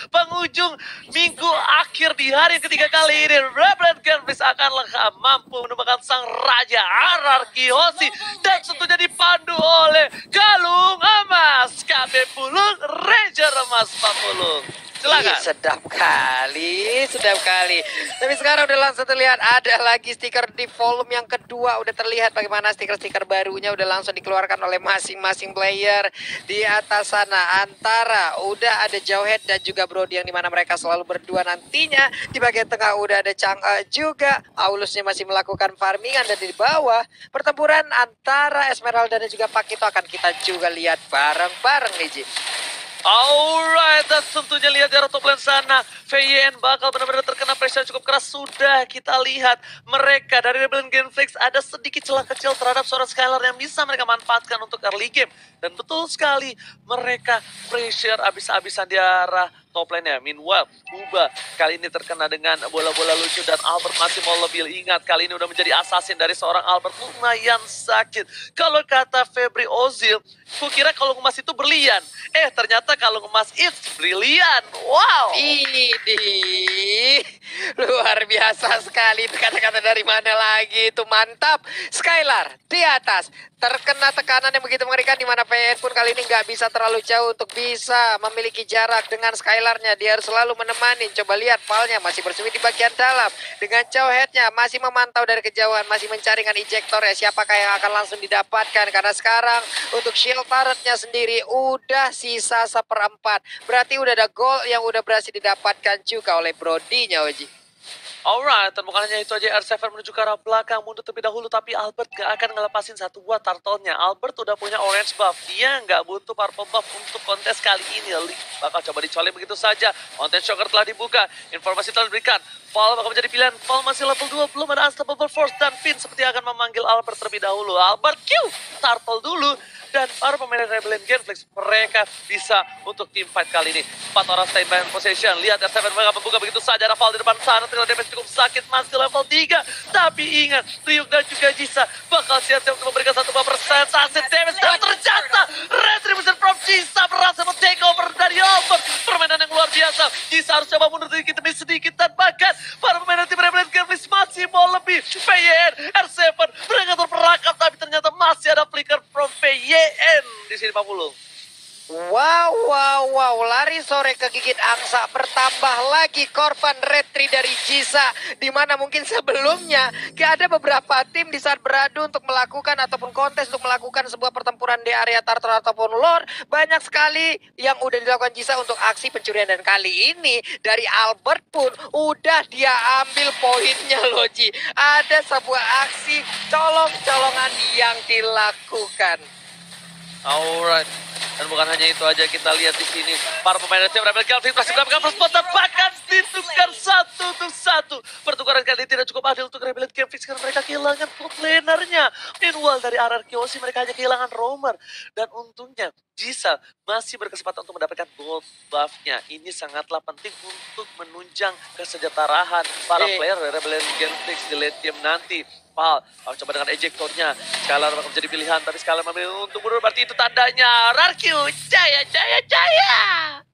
penghujung minggu akhir di hari ketiga kali ini. Rebellion Gameplays akan mampu menemukan sang raja Hierarchy Hoshi dan tentunya dipandu oleh Galung Emas KB Pulung Ranger Emas Pak Pulung. Silakan. Sedap kali. Tapi sekarang udah langsung terlihat ada lagi stiker di volume yang kedua. Udah terlihat bagaimana stiker-stiker barunya udah langsung dikeluarkan oleh masing-masing player di atas sana. Antara udah ada Jauhead dan juga Brody yang dimana mereka selalu berdua nantinya. Di bagian tengah udah ada Chang'e juga. Aulusnya masih melakukan farmingan dan di bawah pertempuran antara Esmeralda dan juga Pakito akan kita juga lihat bareng-bareng nih Ji. Alright, dan tentunya lihat di top lane sana, VYN bakal benar-benar terkena pressure cukup keras. Sudah kita lihat mereka dari Rebellion Gameplays ada sedikit celah kecil terhadap seorang Skylar yang bisa mereka manfaatkan untuk early game. Dan betul sekali, mereka pressure abis-abisan di arah top lane-nya. Meanwhile, Uba kali ini terkena dengan bola-bola lucu dan Albert masih mau lebih ingat. Kali ini udah menjadi assassin dari seorang Albert, lumayan sakit. Kalau kata Febri Ozil, kukira kalau emas itu berlian. Ternyata kalau emas it's brilian. Wow. Ini luar biasa sekali. Itu kata-kata dari mana lagi? Itu mantap. Skylar di atas. Terkena tekanan yang begitu mengerikan di mana VN pun kali ini nggak bisa terlalu jauh untuk bisa memiliki jarak dengan Skylarnya. Dia harus selalu menemani. Coba lihat Valnya masih bersembunyi di bagian dalam. Dengan Jauheadnya masih memantau dari kejauhan. Masih mencari dengan ejector ya. Siapakah yang akan langsung didapatkan. Karena sekarang untuk shield turretnya sendiri udah sisa 1/4. Berarti udah ada gol yang udah berhasil didapatkan juga oleh Brody-nya Oji. Alright, dan bukan hanya itu aja, R7 menuju ke arah belakang, mundur terlebih dahulu, tapi Albert gak akan ngelepasin satu buah turtle-nya. Albert udah punya orange buff, dia nggak butuh purple buff untuk kontes kali ini. Bakal coba dicolek begitu saja, Mountain Shocker telah dibuka, informasi telah diberikan. Paul bakal menjadi pilihan, Paul masih level 2, belum ada Unstoppable Force, dan Finn seperti akan memanggil Albert terlebih dahulu. Albert Q, turtle dulu, dan para pemain Rebellion Gameplays, mereka bisa untuk team fight kali ini. 4 orang stay by possession, lihat R7 mereka membuka begitu saja, ada Val di depan sana, tinggal damage cukup sakit, masih level 3. Tapi ingat, Ryuk dan juga Jisa bakal siap-siap untuk memberikan 1% sensasi damage. Dan ternyata, Retribution from Jisa berhasil men-take over dari Albert. Permainan yang luar biasa, Jisa harus coba mundur sedikit demi sedikit, dan bahkan para pemain tim Rebellion Gameplays masih mau lebih. PYN, R7, mereka terperangkap, tapi ternyata masih ada flicker from PYN di sini Pak Pulung. Wow, lari sore kegigit angsa, bertambah lagi korban retri dari Jisa. Dimana mungkin sebelumnya ada beberapa tim di saat beradu untuk melakukan ataupun kontes untuk melakukan sebuah pertempuran di area turtle ataupun lore. Banyak sekali yang udah dilakukan Jisa untuk aksi pencurian, dan kali ini dari Albert pun udah dia ambil poinnya loh Ji. Ada sebuah aksi colong-colongan yang dilakukan. Alright. Dan bukan hanya itu aja, kita lihat di sini para pemain tim Rebellion Gameplays masih mendapatkan first spot dan bahkan ditukar 1-1. Pertukaran kali ini tidak cukup adil untuk Rebellion Gameplays karena mereka kehilangan top laner-nya. Meanwhile dari Hierarchy Hoshi mereka hanya kehilangan roamer. Dan untungnya Jisa masih berkesempatan untuk mendapatkan gold buff-nya. Ini sangatlah penting untuk menunjang kesejahteraan para player Rebellion Gameplays di late game nanti. Pal, coba dengan ejectornya. Skylar bakal menjadi pilihan, tapi Skylar memilih untuk mundur. Berarti itu tandanya Rarkyu, jaya.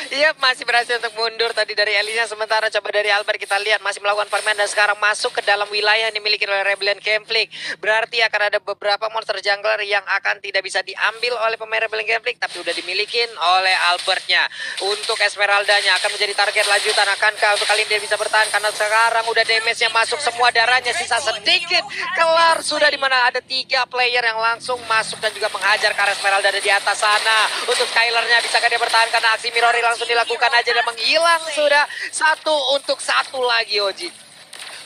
Iya, masih berhasil untuk mundur tadi dari Elisa. Sementara coba dari Albert kita lihat masih melakukan permainan dan sekarang masuk ke dalam wilayah yang dimiliki oleh Rebellion Gameplays. Berarti akan ada beberapa monster jungler yang akan tidak bisa diambil oleh pemain Rebellion Gameplays, tapi udah dimiliki oleh Albertnya. Untuk Esmeraldanya akan menjadi target lanjutan. Akankah untuk kali ini dia bisa bertahan, karena sekarang udah damage-nya masuk semua, darahnya sisa sedikit. Kelar sudah, dimana ada 3 player yang langsung masuk dan juga menghajar ke Esmeralda di atas sana. Untuk Skylarnya bisakah dia bertahan, karena aksi Mirori langsung dilakukan aja dan menghilang sudah 1-1 lagi Oji.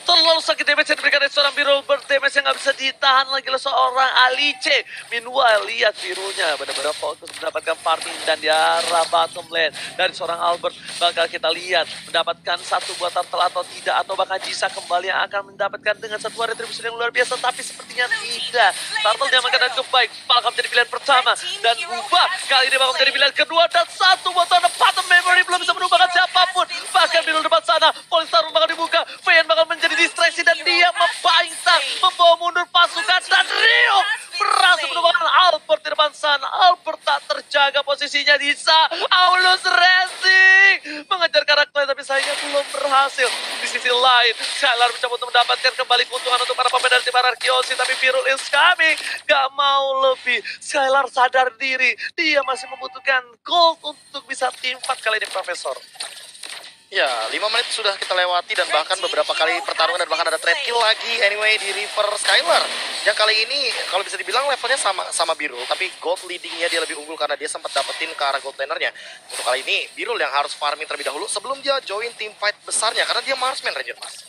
Terlalu sakit damage yang diberikan dari seorang Biru, berdamage yang nggak bisa ditahan lagi oleh seorang Alice. Meanwhile, lihat Birunya benar-benar fokus mendapatkan farming dan di arah bottom lane dari seorang Albert. Bakal kita lihat mendapatkan satu buah turtle atau tidak, atau bahkan Jisa kembali yang akan mendapatkan dengan satu retribution yang luar biasa, tapi sepertinya tidak. Turtle yang akan cukup baik, bakal menjadi pilihan pertama, dan Ubah kali ini bakal menjadi pilihan kedua, dan satu buah turtle bottom memory belum bisa menubahkan siapapun. Bahkan Biru depan sana, Polystar bakal dibuka, VN bakal menjadi distraksi dan dia membawa mundur pasukan, dan Rio berhasil menemukan Albert di depan sana. Albert tak terjaga posisinya, Disa. Aulus Res casing mengejar karakter tapi sayangnya belum berhasil. Di sisi lain, Skylar mencoba untuk mendapatkan kembali keuntungan untuk para pemain dari tim Arkeosi, tapi Birul is coming, gak mau lebih. Skylar sadar diri, dia masih membutuhkan gold untuk bisa tim fight kali ini, Profesor. Ya, 5 menit sudah kita lewati dan bahkan beberapa kali pertarungan dan bahkan ada trade kill lagi anyway di River Skylar. Yang kali ini kalau bisa dibilang levelnya sama Birul, tapi gold leadingnya dia lebih unggul karena dia sempat dapetin ke arah gold lanernya. Untuk kali ini Birul yang harus farming terlebih dahulu sebelum dia join team fight besarnya karena dia marksman Ranger Mas.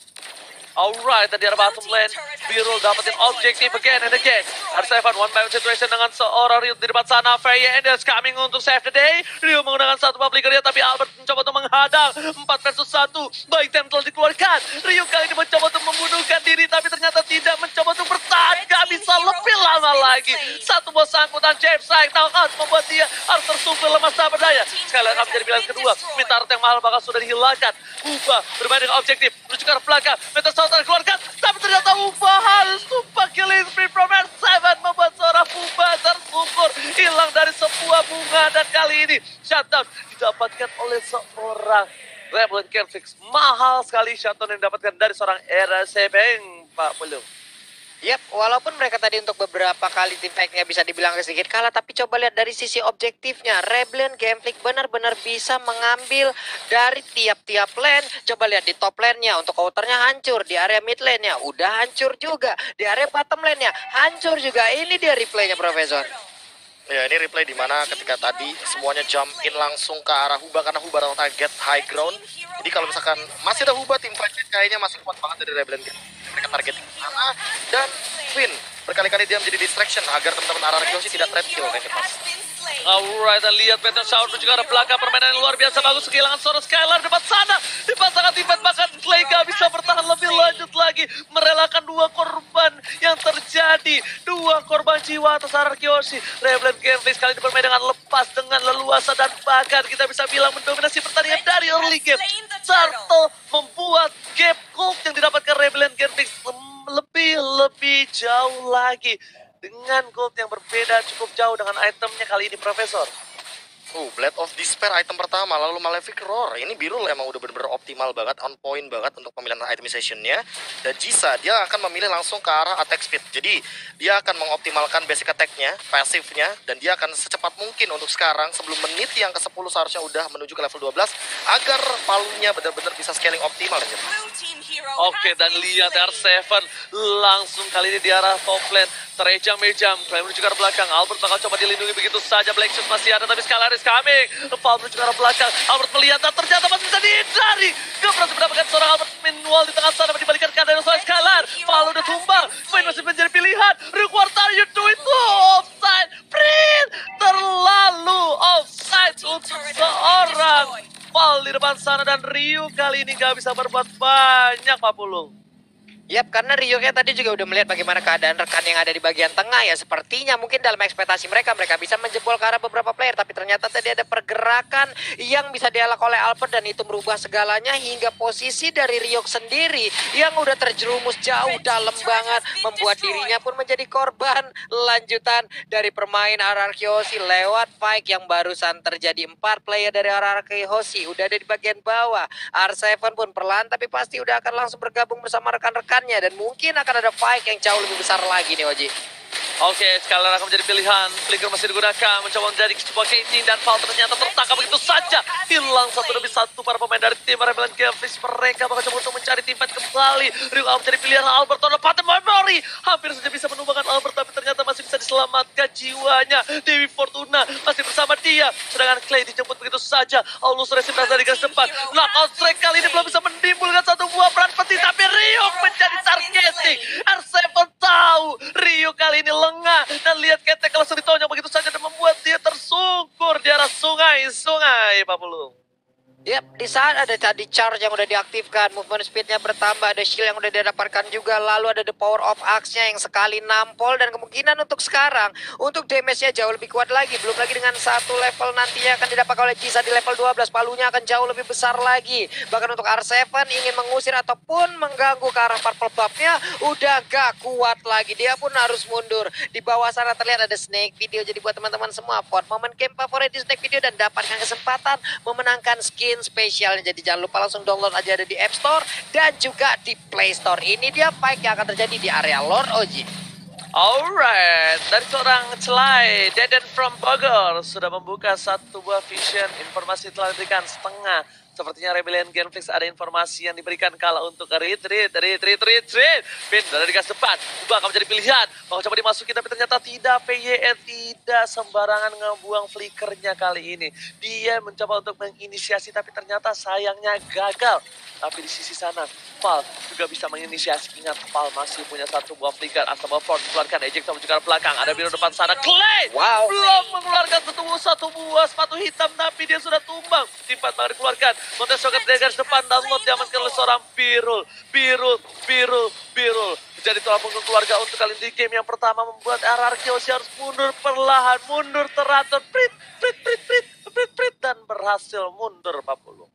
Alright, tadi ada bottom lane. Birul dapetin objektif again and again. R7 one by one situation dengan seorang Ryu di depan sana. Freya and is coming untuk save the day. Ryu menggunakan satu public area tapi Albert mencoba untuk menghadang. 4 versus 1. Baik tem telah dikeluarkan. Ryu kali ini mencoba untuk membunuhkan diri tapi ternyata tidak, mencoba untuk bertahan. Gak bisa lebih lama lagi. Satu buah sangkutan James Saik knockout membuat dia harus tersungkur lemas tak berdaya. Sekali akan menjadi pilihan kedua. Minta yang mahal bakal sudah dihilangkan. Uba bermain dengan objektif. Menuju ke arah belakang. Keluarkan, tapi ternyata Uba harus tumpah killing spree from R7 membuat seorang Uba tersungkur hilang dari sebuah bunga, dan kali ini shutdown didapatkan oleh seorang Rebel Kenfix. Mahal sekali shutdown yang didapatkan dari seorang RSB, Pak Belum. Yap, walaupun mereka tadi untuk beberapa kali tim fight-nya bisa dibilang sedikit kalah, tapi coba lihat dari sisi objektifnya, Rebellion Gameflick benar-benar bisa mengambil dari tiap-tiap lane. Coba lihat di top lane-nya, untuk counternya hancur, di area mid lane-nya udah hancur juga, di area bottom lane-nya hancur juga. Ini dia replaynya, Profesor. Ya, ini replay di mana ketika tadi semuanya jump in langsung ke arah Huba karena Huba adalah target high ground. Jadi kalau misalkan masih ada Huba, tim fight kayaknya masih kuat banget dari Rebellion. Mereka target ke sana dan Win berkali-kali dia menjadi distraction agar teman-teman Arkeosi tidak trap kill. Alright, dan lihat Phantom Shower juga ke belakang, permainan yang luar biasa bagus, kehilangan seorang Skylar depan sana, dipasangkan tim bahkan Clay gak bisa bertahan lebih lanjut lagi, merelakan 2 korban yang terjadi, 2 korban jiwa atas Arkeosi. Rebellion Gameflick kali ini bermain dengan lepas, dengan leluasa, dan bahkan kita bisa bilang mendominasi pertandingan dari early game. Turtle membuat gap gold yang didapatkan Rebellion Gameflick lebih jauh lagi. Dengan gold yang berbeda cukup jauh dengan itemnya kali ini, Profesor. Blade of Despair item pertama, lalu Malefic Roar. Ini Birul emang udah bener-bener optimal banget, on point banget untuk pemilihan itemization-nya. Dan Jisa, dia akan memilih langsung ke arah attack speed. Jadi, dia akan mengoptimalkan basic attack-nya, pasif-nya, dan dia akan secepat mungkin untuk sekarang, sebelum menit yang ke-10 seharusnya udah menuju ke level 12, agar palunya benar-benar bisa scaling optimal. Oke, dan lihat R7 langsung kali ini di arah top lane. Terejam-ejam, Clay menuju ke arah belakang. Albert bakal coba dilindungi begitu saja. Black Shoes masih ada, tapi Skylar is coming. Val menuju ke arah belakang. Albert melihat dan ternyata masih bisa dihindari. Gak berhasil mendapatkan seorang Albert Minwall di tengah sana. Dibalikan ke ada seorang Skylar. Val udah tumbang. Vayne masih menjadi pilihan. Rick, what are you doing? Offside. Print. Terlalu offside untuk seorang Val di depan sana. Dan Ryu kali ini gak bisa berbuat banyak, Pak Pulung. Yap, karena Ryo kayak tadi juga udah melihat bagaimana keadaan rekan yang ada di bagian tengah ya. Sepertinya mungkin dalam ekspektasi mereka bisa menjebol ke arah beberapa player. Tapi ternyata tadi ada pergerakan yang bisa dialak oleh Albert dan itu merubah segalanya hingga posisi dari Ryo sendiri yang udah terjerumus jauh dalam banget. Membuat dirinya pun menjadi korban lanjutan dari permain Arkeosi lewat fight yang barusan terjadi. 4 player dari Arkeosi udah ada di bagian bawah. R7 pun perlahan tapi pasti udah akan langsung bergabung bersama rekan-rekan dan mungkin akan ada fight yang jauh lebih besar lagi nih, Oji. Oke, Skylar akan menjadi pilihan. Flicker masih digunakan, mencoba menjadi sebuah casing dan Val ternyata tertangkap begitu saja. Hilang satu demi satu para pemain dari tim Rebellion Gameflick. Mereka bakal coba untuk mencari tim fight kembali. Ryu akan menjadi pilihan Albert on the pattern memory. Hampir saja bisa menumbangkan Albert, tapi ternyata masih bisa diselamatkan jiwanya. Dewi Fortuna masih bersama dia. Sedangkan Clay dijemput begitu saja. Aulus Resim berasal di garis depan. Knockout strike kali ini belum bisa menimbulkan satu buah peran penting, tapi Ryu menjadi targeting. R7 tahu Ryu kali ini lengah dan lihat ketek langsung ditonjok begitu saja dan membuat dia tersungkur di arah sungai Pak Pulung. Yap, di saat ada tadi charge yang udah diaktifkan, movement speednya bertambah, ada shield yang udah didapatkan juga, lalu ada the power of axe-nya yang sekali nampol, dan kemungkinan untuk sekarang, untuk damage-nya jauh lebih kuat lagi, belum lagi dengan satu level nantinya akan didapatkan oleh Jisa di level 12, palunya akan jauh lebih besar lagi, bahkan untuk R7 ingin mengusir ataupun mengganggu ke arah purple buff-nya, udah gak kuat lagi, dia pun harus mundur. Di bawah sana terlihat ada Snake Video, jadi buat teman-teman semua, vote momen game favorit di Snake Video dan dapatkan kesempatan memenangkan skin spesial. Jadi jangan lupa langsung download aja, ada di App Store dan juga di Play Store. Ini dia fight yang akan terjadi di area Lord Oji. Alright, dari seorang Celai, Deden from Bogor sudah membuka satu buah vision. Informasi telah diberikan setengah. Sepertinya Rebellion Genflix ada informasi yang diberikan kala untuk retreat. Pin dari gas depan, ubah akan menjadi pilihan. Mau coba dimasukin tapi ternyata tidak. PYE tidak sembarangan ngebuang flickernya kali ini. Dia mencoba untuk menginisiasi tapi ternyata sayangnya gagal. Tapi di sisi sana, Pal juga bisa menginisiasi. Ingat, Pal masih punya satu buah flicker. Asal Ford keluarkan eject menuju ke belakang. Ada biru depan sana. Clay belum mengeluarkan satu buah sepatu hitam, tapi dia sudah tumbang. Timpat baru dikeluarkan. Montes Rocket Daggers depan, download diamankan oleh seorang Birul. Jadi telah mengganggu keluarga untuk kali ini di game yang pertama membuat RRQ harus mundur perlahan, mundur teratur, prit, dan berhasil mundur 40.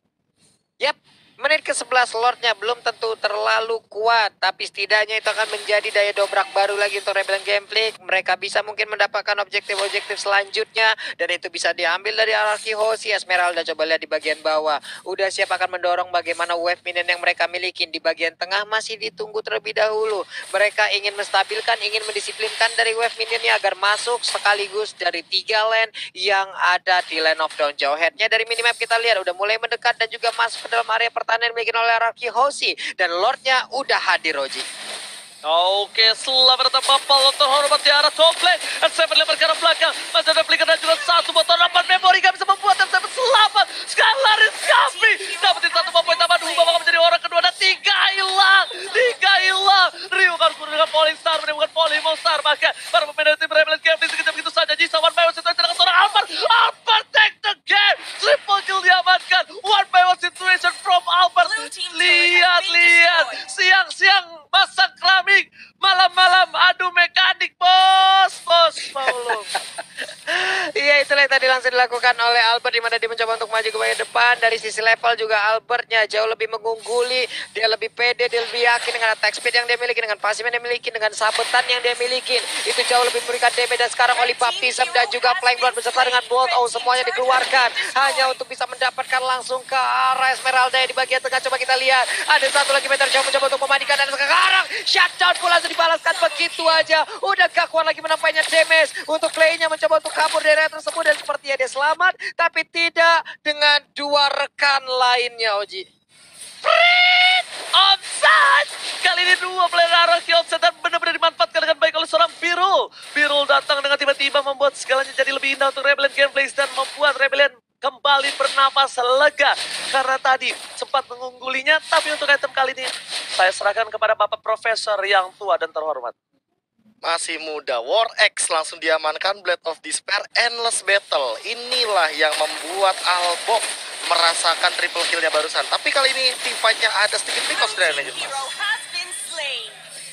Yap, menit ke-11 Lordnya belum tentu terlalu kuat, tapi setidaknya itu akan menjadi daya dobrak baru lagi untuk Rebellion Gameplay. Mereka bisa mungkin mendapatkan objektif-objektif selanjutnya, dan itu bisa diambil dari Araki Hoshi. Esmeralda coba lihat di bagian bawah, udah siap akan mendorong bagaimana wave minion yang mereka miliki. Di bagian tengah masih ditunggu terlebih dahulu. Mereka ingin menstabilkan, ingin mendisiplinkan dari wave minionnya agar masuk sekaligus dari 3 lane yang ada di lane of down. Jauh headnya dari minimap kita lihat udah mulai mendekat dan juga masuk ke dalam area pertahanan dimiliki oleh Araki Hoshi, dan Lordnya udah hadir, Roji. Oke, selamat datang Bapak terhormat di arah top lane. R7 lebar ke arah belakang. Masih ada flicker dan juga satu botol rapat memori. Gak bisa membuat R7 selamat. Skylaris Gavi dapetin satu poin tambahan. Ubah bakal menjadi orang kedua dan 3 hilang. Ryu harus dengan Falling Star, menemukan Falling Monster. Bahkan para pemain dari tim Rebellion Gameplay sekejap begitu saja. Jisa one by one situation dengan seorang Albert take the game. Triple kill diamankan. One by one situation from Albert. Lihat. Siang-siang masang keramik, malam-malam adu mekanik, bos Paulo. Iya, itulah yang tadi langsung dilakukan oleh Albert, di mana dia mencoba untuk maju ke bagian depan. Dari sisi level juga Albertnya jauh lebih mengungguli, dia lebih pede, dia lebih yakin dengan attack speed yang dia miliki, dengan pasif yang dia miliki, dengan sabetan yang dia miliki. Itu jauh lebih memberikan damage, dan sekarang oleh Baptism dan juga Flying Blood beserta dengan Bolt semuanya dikeluarkan hanya untuk bisa mendapatkan langsung ke arah Esmeralda yang di bagian tengah. Coba kita lihat, ada satu lagi meter jauh mencoba untuk memandikan, dan sekarang shutdown pula langsung dibalaskan begitu aja. Udah gak kuat lagi menampainya damage untuk playnya, mencoba untuk kabur dari area tersebut, dan sepertinya dia selamat, tapi tidak dengan 2 rekan lainnya, Oji. Offside! Kali ini 2 player Araki offside dan benar-benar dimanfaatkan dengan baik oleh seorang Birul datang dengan tiba-tiba membuat segalanya jadi lebih indah untuk Rebellion Gameplays dan membuat Rebellion kembali bernapas lega karena tadi sempat mengunggulinya. Tapi untuk item kali ini saya serahkan kepada Bapak Profesor yang tua dan terhormat. Masih muda, War X langsung diamankan, Blade of Despair, Endless Battle. Inilah yang membuat Albok merasakan triple killnya barusan. Tapi kali ini team fight-nya ada sedikit picos dari Legend.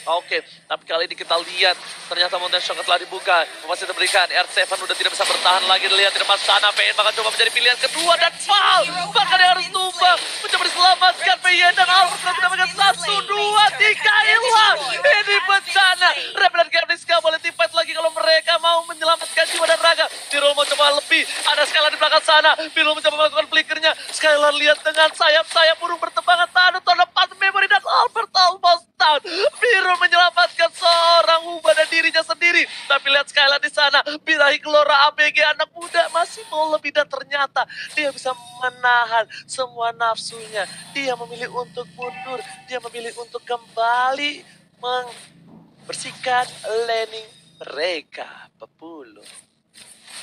Oke, tapi kali ini kita lihat ternyata Mountain Shock telah dibuka. Masih diberikan, R7 udah tidak bisa bertahan lagi. Dilihat di depan sana, PN bahkan coba menjadi pilihan kedua dan foul. Bahkan dia harus tumbang, mencoba diselamatkan. PN dan Albert telah mendapatkan 1, 2, 3 hilang. Ini bencana. Rebellion Gameplay gak boleh team fight lagi kalau mereka mau menyelamatkan jiwa dan raga. Birul mau coba lebih, ada Skylar di belakang sana. Birul mencoba melakukan flickernya. Skylar lihat dengan sayap-sayap burung bertebangan. Tahan untuk lepas memory dan Albert almost down. Birul menyelamatkan seorang Uba dan dirinya sendiri. Tapi lihat Skylar di sana, birahi Gelora ABG anak muda masih mau lebih, dan ternyata dia bisa menahan semua nafsunya. Dia memilih untuk mundur, dia memilih untuk kembali membersihkan laning mereka. Pepuluh.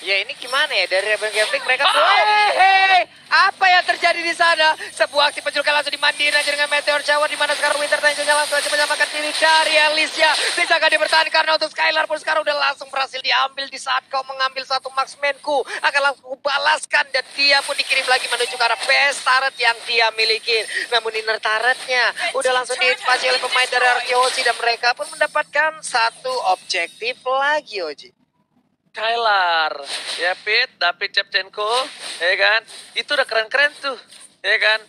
Ya ini gimana ya, dari Rebellion Gameplay mereka hei, apa yang terjadi di sana? Sebuah aksi penjulukan langsung dimandiin aja dengan Meteor Shower, di mana sekarang Winter Tank langsung aja menyelamatkan diri dari Alicia. Bisakah dia bertahan karena untuk Skylar pun sekarang udah langsung berhasil diambil di saat kau mengambil satu marksmanku. Akan langsung kubalaskan dan dia pun dikirim lagi menuju ke arah base turret yang dia miliki. Namun inner turretnya udah langsung diinvasi oleh pemain dari Arkeosi dan mereka pun mendapatkan satu objektif lagi, Oji. Skylar, ya Pit, David Shevchenko, ya kan? Itu udah keren-keren tuh, ya kan?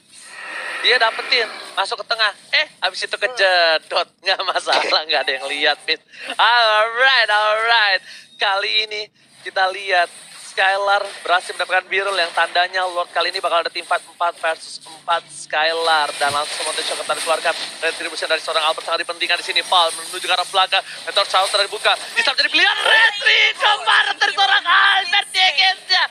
Dia dapetin, masuk ke tengah. Habis itu kejedot. Nggak masalah, nggak ada yang lihat, Pit. Alright. Kali ini kita lihat Skylar berhasil mendapatkan Birul yang tandanya Lord kali ini bakal ada tim fight 4 versus 4 Skylar. Dan langsung Monte Shock akan dikeluarkan. Retribution dari seorang Albert sangat dipentingkan di sini. Fall menuju ke arah belakang. Meteor Shower terbuka. Bisa menjadi pilihan. Retri kemarin dari seorang Albert di gamesnya.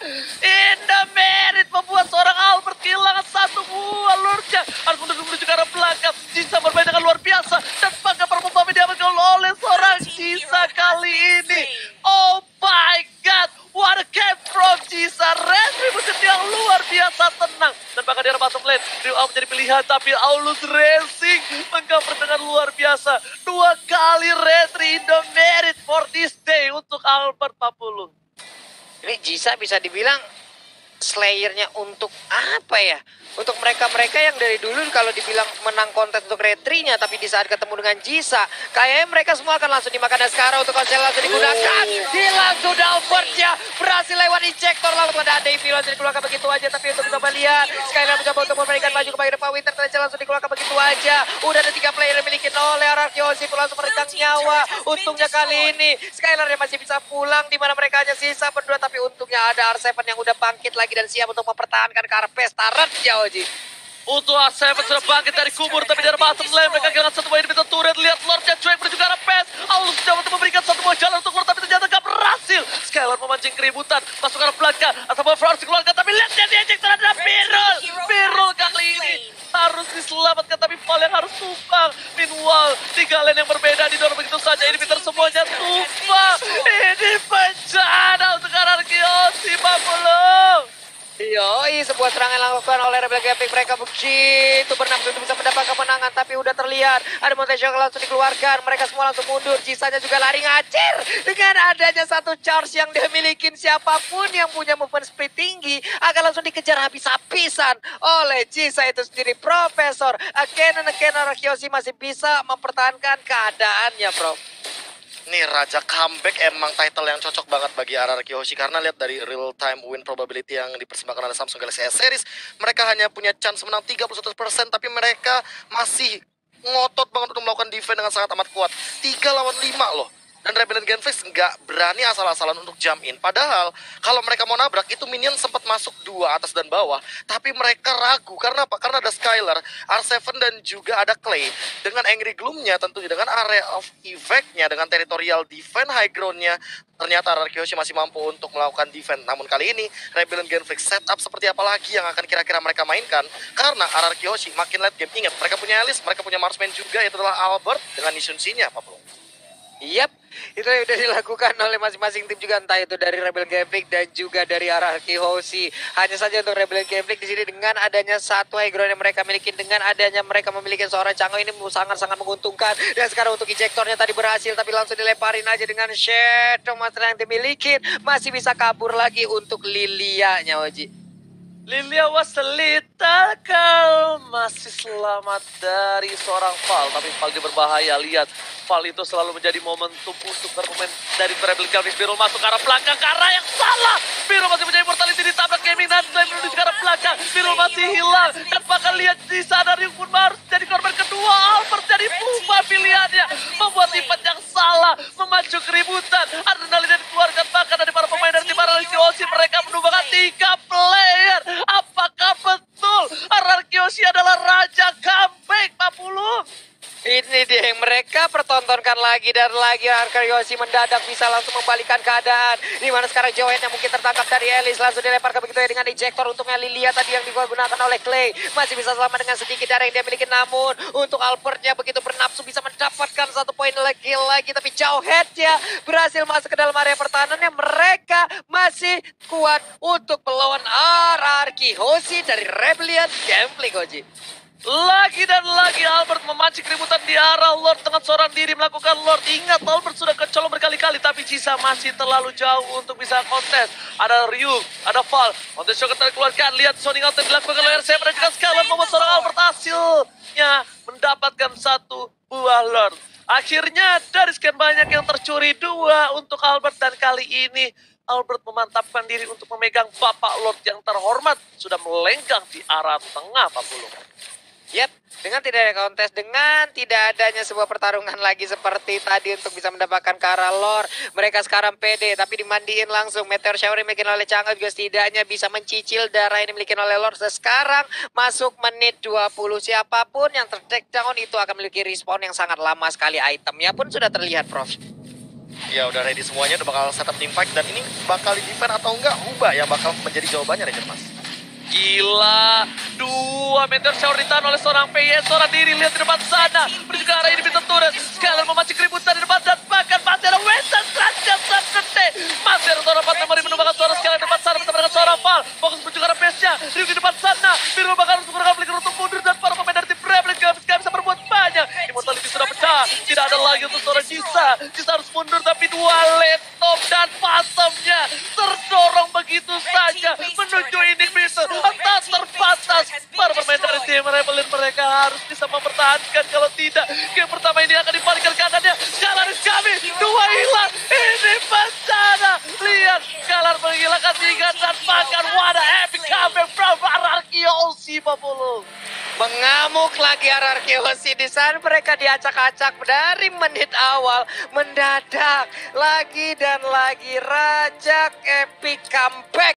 In the merit membuat seorang Albert kehilangan satu buah Lordnya. Harus menuju ke arah belakang. Jisa bermain dengan luar biasa. Dan bangga performa diambil oleh seorang Jisa kali ini. Oh my god. What a game from Jisa. Retribution yang luar biasa tenang. Dan bahkan di arah bottom lane, Rio menjadi pilihan. Tapi Aulus Racing mengcover dengan luar biasa. 2 kali retri in the merit for this day untuk Albert Papulung. Ini Jisa bisa dibilang Slayernya untuk apa ya? Untuk mereka-mereka yang dari dulu kalau dibilang menang kontes untuk retrinya, tapi di saat ketemu dengan Jisa, kayaknya mereka semua akan langsung dimakan. Dan sekarang untuk konsel langsung digunakan. Hilang sudah Albertnya, berhasil lewat injektor, langsung ada Davey langsung dikeluarkan begitu aja. Tapi untuk bisa melihat, Skylar mencoba untuk memberikan maju ke depan. Winter Tracer langsung dikeluarkan begitu aja. Udah ada 3 player yang dimiliki oleh Arkeosi pun langsung meregang nyawa. Untungnya kali ini Skylar yang masih bisa pulang, di mana mereka hanya sisa berdua. Tapi untungnya ada R7 yang udah bangkit lagi dan siap untuk mempertahankan ke arah pesta red ya, Oji. Untuk R7 sudah bangkit dari kubur, tapi dari bottom lane mereka kehilangan satu buah inhibitor turret. Lihat Lordnya cuek menuju ke arah PES. Aulus mencoba untuk memberikan satu buah jalan untuk Lord, tapi ternyata gak berhasil. Skylar memancing keributan, masuk ke arah belakang. Atau harus dikeluarkan, tapi lihat dia diejek terhadap Birul. Birul kali ini harus diselamatkan, tapi Fall yang harus tumpang. Meanwhile, 3 lane yang berbeda didorong begitu saja. Inhibitor semuanya tumpang. Ini bencana untuk Arkeosi Papulung. Yoi, sebuah serangan yang dilakukan oleh Rebel Gaming. Mereka begitu bernafsu untuk bisa mendapatkan kemenangan, tapi udah terlihat ada Monte Shock langsung dikeluarkan. Mereka semua langsung mundur, Jisanya juga lari ngacir. Dengan adanya satu charge yang dia milikin, siapapun yang punya movement speed tinggi akan langsung dikejar habis-habisan oleh Jisa itu sendiri. Profesor again Arkeosi masih bisa mempertahankan keadaannya, Bro. Nih Raja Comeback emang title yang cocok banget bagi RRQ Hoshi, karena lihat dari real time win probability yang dipersembahkan oleh Samsung Galaxy S Series, mereka hanya punya chance menang 31%, tapi mereka masih ngotot banget untuk melakukan defense dengan sangat amat kuat. 3 lawan 5 loh. Dan Rebellion Genfix nggak berani asal-asalan untuk jump in. Padahal kalau mereka mau nabrak itu minion sempat masuk 2 atas dan bawah. Tapi mereka ragu. Karena apa? Karena ada Skylar, R7 dan juga ada Clay. Dengan Angry Gloom-nya tentunya, dengan area of effect-nya, dengan territorial defense high ground-nya, ternyata Arkeoshi masih mampu untuk melakukan defense. Namun kali ini Rebellion Genfix setup seperti apa lagi yang akan kira-kira mereka mainkan? Karena Arkeoshi makin late game. Ingat, mereka punya Alice, mereka punya Marksman juga, itu adalah Albert dengan Nishun-Nya, Pak Bro. Yap, itu yang udah dilakukan oleh masing-masing tim juga, entah itu dari Rebel Gaming dan juga dari RRQ Hoshi. Hanya saja untuk Rebel Gaming di sini dengan adanya satu high ground yang mereka miliki, dengan adanya mereka memiliki seorang Chango ini sangat-sangat menguntungkan. Dan sekarang untuk injektornya tadi berhasil, tapi langsung dilemparin aja dengan Shadow Master yang dimiliki. Masih bisa kabur lagi untuk Lilia-nya, Oji. Lilia was a little girl, masih selamat dari seorang Fall, tapi Fall dia berbahaya. Lihat, Fall itu selalu menjadi momentum untuk bermain dari Rebel Gaming. Birul masuk ke arah belakang, ke arah yang salah. Birul masih menjadi mortality, ditabrak Gaming dan menuju ke arah belakang. Birul masih hilang, dan bahkan lihat di sana Ryung pun harus jadi korban kedua. Albert jadi lupa pilihannya, membuat tipat yang salah, memacu keributan. Adrenalin yang dikeluarkan bahkan dari para pemain dari tim Arkeoshi. Mereka menumbangkan 3 player. Apakah betul Arkeoshi adalah Raja Comeback, Pak Pulung? Ini dia yang mereka mereka pertontonkan lagi dan lagi. Arkariosi mendadak bisa langsung membalikan keadaan. Di mana sekarang Joet yang mungkin tertangkap dari Elis langsung dilempar ke begitu ya dengan ejector. Untungnya Lilia tadi yang digunakan oleh Clay masih bisa selamat dengan sedikit darah yang dia miliki. Namun untuk Albertnya begitu bernafsu bisa mendapatkan 1 poin lagi. Tapi Joetnya berhasil masuk ke dalam area pertahanan yang mereka masih kuat untuk melawan RRQ Hoshi dari Rebellion Gambling, Hoji. Lagi dan lagi Albert memancing keributan di arah Lord dengan seorang diri melakukan Lord. Ingat Albert sudah kecolong berkali-kali tapi Jisa masih terlalu jauh untuk bisa kontes. Ada Ryu, ada Val. Kontes Shogun dikeluarkan. Lihat zoning out yang dilakukan oleh RC dan juga Skylar membuat seorang Albert hasilnya mendapatkan 1 buah Lord. Akhirnya dari sekian banyak yang tercuri 2 untuk Albert dan kali ini Albert memantapkan diri untuk memegang Bapak Lord yang terhormat sudah melenggang di arah tengah Pak Pulung. Yap, dengan tidak ada kontes, dengan tidak adanya sebuah pertarungan lagi seperti tadi untuk bisa mendapatkan ke arah Lord. Mereka sekarang pede, tapi dimandiin langsung. Meteor Shower yang dimiliki oleh Chang'e juga setidaknya bisa mencicil darah yang dimiliki oleh Lord. Sekarang masuk menit 20. Siapapun yang ter-take down itu akan memiliki respawn yang sangat lama sekali. Itemnya pun sudah terlihat, Prof. Ya udah ready semuanya, udah bakal setup team fight. Dan ini bakal di-defend atau enggak, Huba yang bakal menjadi jawabannya Ranger Mas. Gila, 2 meteor shower ditahan oleh seorang PS, seorang diri, lihat di depan sana. Menuju ke arah ini bisa turun. Skylar memancing keributan di depan dan bahkan masih ada Weston Raja Sasete. Masih ada seorang 4 memori menumbangkan suara Skylar di depan sana bersama dengan seorang Val. Fokus menuju ke arah base-nya, Ryu di depan sana. Biru bakal harus menggunakan flicker untuk mundur dan para pemain dari tim Rebellion gak bisa berbuat banyak. Immortality sudah pecah, tidak ada lagi untuk seorang Jisa. Jisa harus mundur tapi 2 laptop dan Phantomnya terdorong begitu saja menuju inhibitor. Atas terbatas para pemain dari tim Rebellion mereka harus bisa mempertahankan, kalau tidak game pertama ini akan dibalikkan keadaannya. Skylar is coming, 2 hilang, ini bencana. Lihat Skylar menghilangkan 3 dan bahkan wadah epic comeback from RRQ Hoshi Papulu. Mengamuk lagi RRQ Hoshi di sana, mereka diacak-acak dari menit awal, mendadak lagi dan lagi rajak epic comeback.